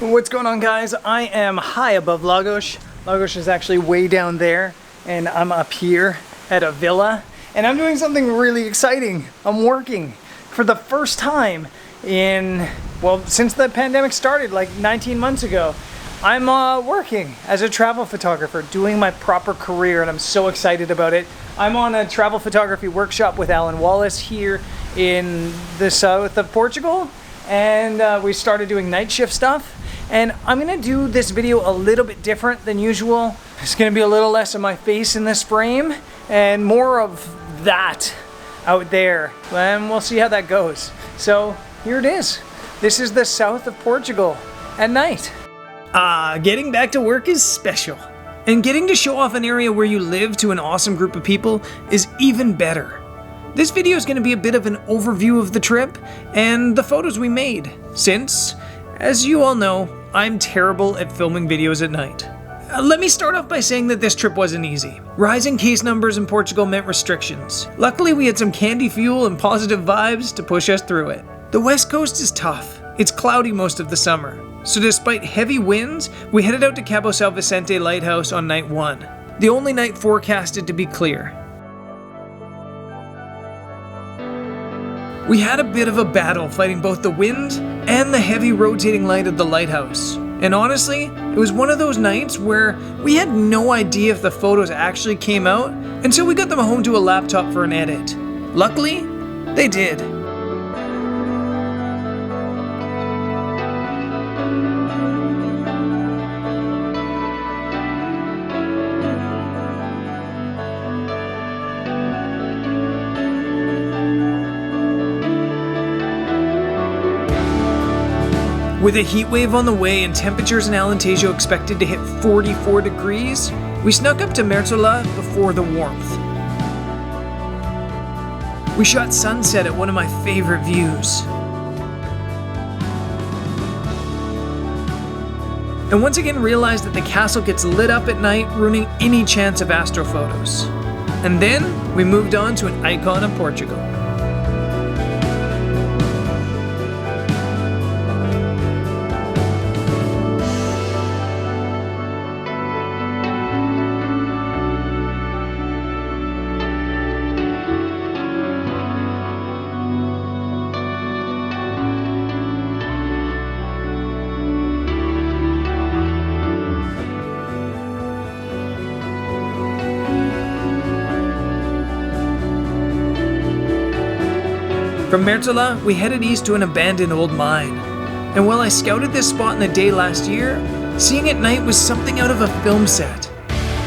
What's going on, guys? I am high above Lagos. Lagos is actually way down there, and I'm up here at a villa, and I'm doing something really exciting. I'm working for the first time since the pandemic started, like 19 months ago. I'm working as a travel photographer, doing my proper career, and I'm so excited about it. I'm on a travel photography workshop with Alan Wallace here in the south of Portugal, and we started doing night shift stuff. And I'm gonna do this video a little bit different than usual. There's gonna be a little less of my face in this frame and more of that out there. And we'll see how that goes. So here it is. This is the south of Portugal at night. Getting back to work is special. And getting to show off an area where you live to an awesome group of people is even better. This video is gonna be a bit of an overview of the trip and the photos we made, since, as you all know, I'm terrible at filming videos at night. Let me start off by saying that this trip wasn't easy. Rising case numbers in Portugal meant restrictions. Luckily, we had some candy fuel and positive vibes to push us through it. The west coast is tough. It's cloudy most of the summer. So despite heavy winds, we headed out to Cabo São Vicente Lighthouse on night 1, the only night forecasted to be clear. We had a bit of a battle fighting both the wind and the heavy rotating light of the lighthouse. And honestly, it was one of those nights where we had no idea if the photos actually came out until we got them home to a laptop for an edit. Luckily, they did. With a heat wave on the way and temperatures in Alentejo expected to hit 44 degrees, we snuck up to Mertola before the warmth. We shot sunset at one of my favorite views. And once again realized that the castle gets lit up at night, ruining any chance of astrophotos. And then we moved on to an icon of Portugal. From Mertola, we headed east to an abandoned old mine. And while I scouted this spot in the day last year, seeing it at night was something out of a film set.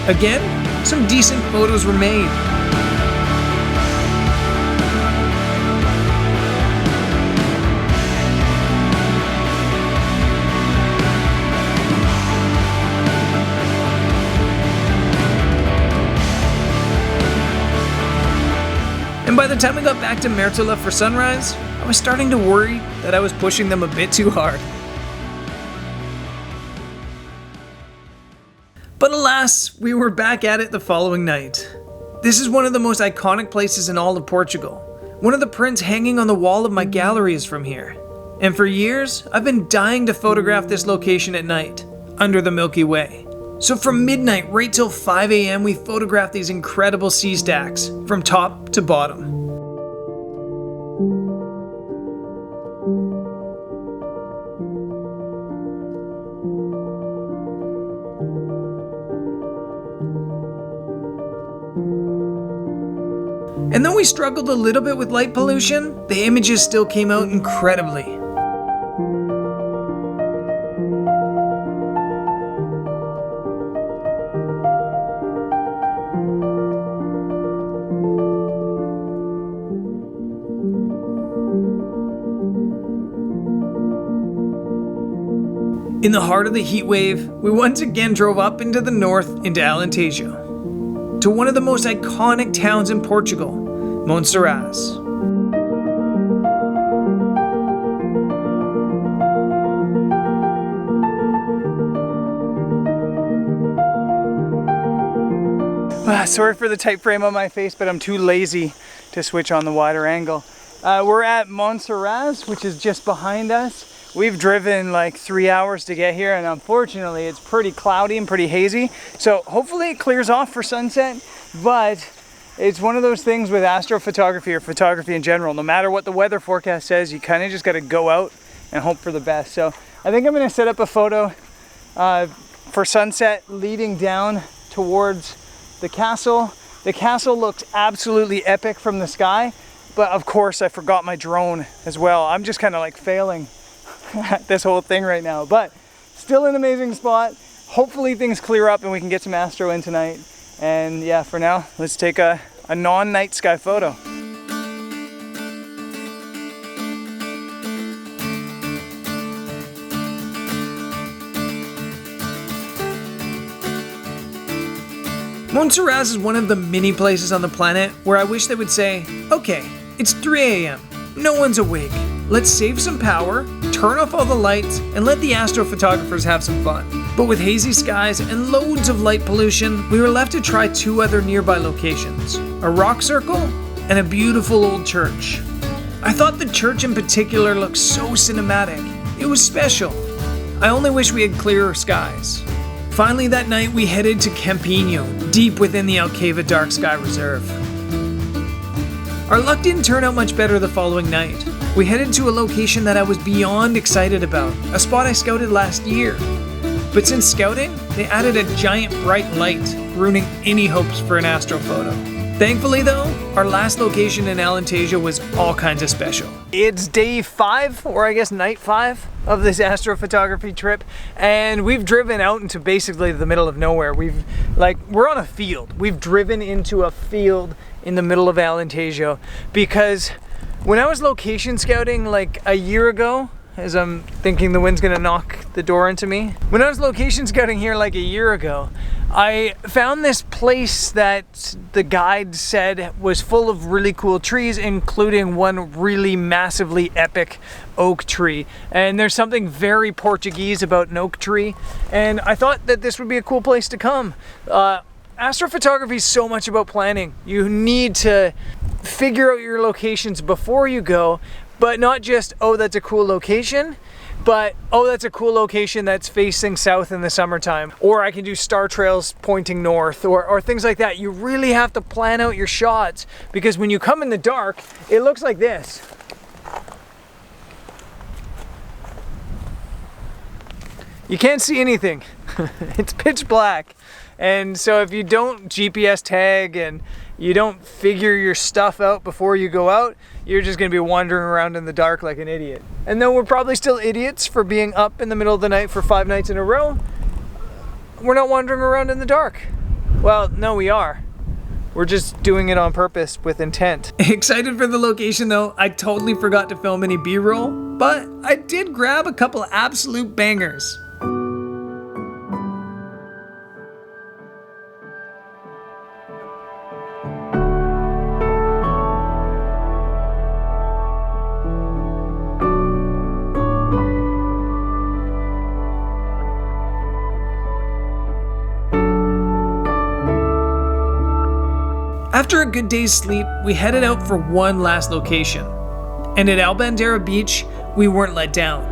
Again, some decent photos were made. And by the time we got back to Mertola for sunrise, I was starting to worry that I was pushing them a bit too hard. But alas, we were back at it the following night. This is one of the most iconic places in all of Portugal. One of the prints hanging on the wall of my gallery is from here. And for years, I've been dying to photograph this location at night, under the Milky Way. So from midnight right till 5 a.m. we photographed these incredible sea stacks, from top to bottom. And though we struggled a little bit with light pollution, the images still came out incredibly. In the heart of the heat wave, we once again drove up into the north into Alentejo, to one of the most iconic towns in Portugal, Montserrat. Sorry for the tight frame on my face, but I'm too lazy to switch on the wider angle. We're at Montserrat, which is just behind us. we've driven like 3 hours to get here, and unfortunately it's pretty cloudy and pretty hazy. So hopefully it clears off for sunset, but it's one of those things with astrophotography or photography in general. No matter what the weather forecast says, you kind of just got to go out and hope for the best. So I think I'm going to set up a photo for sunset leading down towards the castle. The castle looks absolutely epic from the sky, but of course I forgot my drone as well. I'm just kind of like failing at this whole thing right now, but still an amazing spot. Hopefully things clear up and we can get some astro in tonight. And yeah, for now, let's take a non-night sky photo. Montserrat is one of the many places on the planet where I wish they would say, okay, it's 3 a.m., no one's awake, let's save some power, turn off all the lights, and let the astrophotographers have some fun. But with hazy skies and loads of light pollution, we were left to try 2 other nearby locations, a rock circle and a beautiful old church. I thought the church in particular looked so cinematic. It was special. I only wish we had clearer skies. Finally that night we headed to Campino, deep within the Alcava Dark Sky Reserve. Our luck didn't turn out much better the following night. We headed to a location that I was beyond excited about, a spot I scouted last year. But since scouting, they added a giant bright light, ruining any hopes for an astrophoto. Thankfully though, our last location in Alentejo was all kinds of special. It's day 5, or I guess night 5 of this astrophotography trip, and we've driven out into basically the middle of nowhere. We're on a field. We've driven into a field in the middle of Alentejo because when I was location scouting like a year ago, as I'm thinking the wind's gonna knock the door into me. When I was location scouting here like a year ago, I found this place that the guide said was full of really cool trees, including one really massively epic oak tree. And there's something very Portuguese about an oak tree, and I thought that this would be a cool place to come. Astrophotography is so much about planning. You need to figure out your locations before you go, but not just, oh, that's a cool location, but, oh, that's a cool location that's facing south in the summertime. Or I can do star trails pointing north, or things like that. You really have to plan out your shots, because when you come in the dark, it looks like this. You can't see anything. It's pitch black. And so if you don't GPS tag and you don't figure your stuff out before you go out, you're just gonna be wandering around in the dark like an idiot. And though we're probably still idiots for being up in the middle of the night for 5 nights in a row, we're not wandering around in the dark. Well, no, we are. We're just doing it on purpose with intent. Excited for the location though, I totally forgot to film any B-roll, but I did grab a couple absolute bangers. After a good day's sleep, we headed out for one last location. And at Albandera Beach, we weren't let down.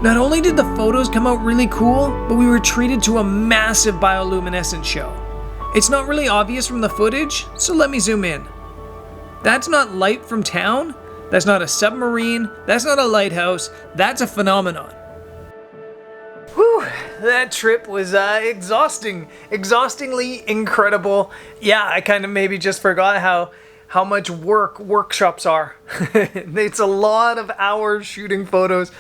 Not only did the photos come out really cool, but we were treated to a massive bioluminescence show. It's not really obvious from the footage, so let me zoom in. That's not light from town, that's not a submarine, that's not a lighthouse, that's a phenomenon. Whew, that trip was exhaustingly incredible. Yeah, I kind of maybe just forgot how much work workshops are. It's a lot of hours shooting photos,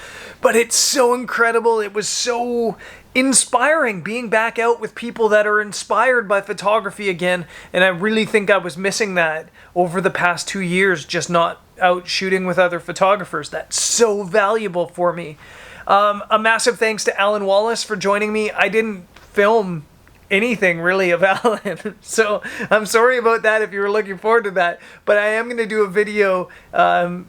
but it's so incredible. It was so inspiring being back out with people that are inspired by photography again, and I really think I was missing that over the past 2 years, just not out shooting with other photographers. That's so valuable for me. A massive thanks to Alan Wallace for joining me. I didn't film anything really of Alan. So I'm sorry about that if you were looking forward to that. But I am going to do a video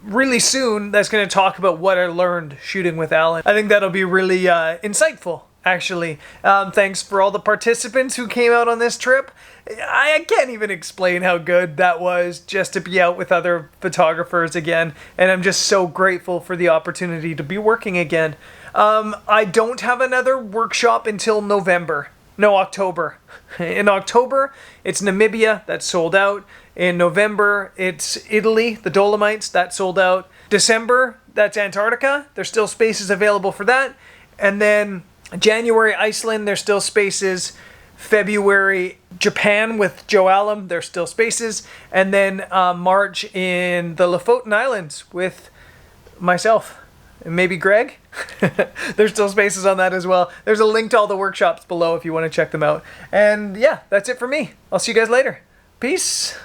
really soon that's going to talk about what I learned shooting with Alan. I think that'll be really insightful, actually. Thanks for all the participants who came out on this trip. I can't even explain how good that was just to be out with other photographers again. And I'm just so grateful for the opportunity to be working again. I don't have another workshop until November. No, October. In October, it's Namibia, that's sold out. In November, it's Italy, the Dolomites, that's sold out. December, that's Antarctica. There's still spaces available for that. And then January, Iceland, there's still spaces. February, Japan with Joe Allen, there's still spaces. And then March in the Lofoten Islands with myself. And maybe Greg? There's still spaces on that as well. There's a link to all the workshops below if you want to check them out. And yeah, that's it for me. I'll see you guys later. Peace.